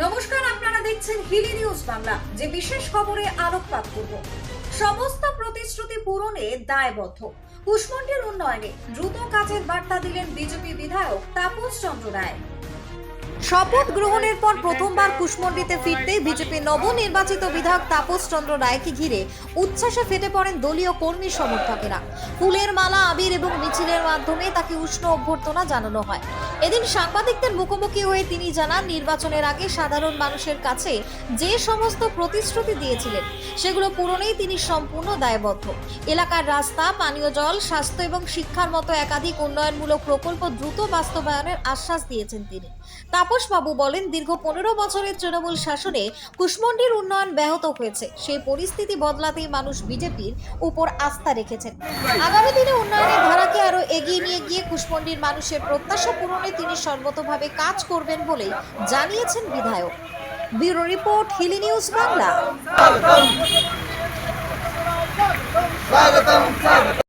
নমস্কার, আপনারা দেখছেন হিলি নিউজ বাংলা। যে বিশেষ খবরে আলোকপাত করব, সমস্ত প্রতিশ্রুতি পূরণে দায়বদ্ধ। কুশমন্ডির উন্নয়নে দ্রুত কাজের বার্তা দিলেন বিজেপি বিধায়ক তাপস চন্দ্র রায়। শপথ গ্রহণের পর প্রথমবার কুশমন্ডিতে ফিরতে বিজেপি নবনির্বাচিত বিধায়ক তাপস চন্দ্র রায়কে ঘিরে উচ্ছ্বাসে ফেটে পড়েন দলীয় কর্মী সমর্থকেরা। ফুলের মালা, আবির এবং মিছিলের মাধ্যমে তাকে উষ্ণ অভ্যর্থনা জানানো হয়। এদিন সাংবাদিকদের মুখোমুখি হয়ে তিনি জানান, নির্বাচনের আগে সাধারণ মানুষের কাছে যে সমস্ত প্রতিশ্রুতি দিয়েছিলেন সেগুলো পূরণেই তিনি সম্পূর্ণ দায়বদ্ধ। এলাকার রাস্তা, পানীয় জল, স্বাস্থ্য এবং শিক্ষার মতো একাধিক উন্নয়নমূলক প্রকল্প দ্রুত বাস্তবায়নের আশ্বাস দিয়েছেন তিনি। তাপস বাবু বলেন, দীর্ঘ 15 বছরের তৃণমূল শাসনে কুশমন্ডির উন্নয়ন ব্যাহত হয়েছে। সেই পরিস্থিতি বদলাতেই মানুষ বিজেপির উপর আস্থা রেখেছেন। আগামী দিনে উন্নয়নের ধারাকে আরো এগিয়ে নিয়ে গিয়ে কুশমন্ডির মানুষের প্রত্যাশা পূরণে তিনি সর্বতোভাবে কাজ করবেন বলে জানিয়েছেন বিধায়ক। Bureau report, Hili news Bangla.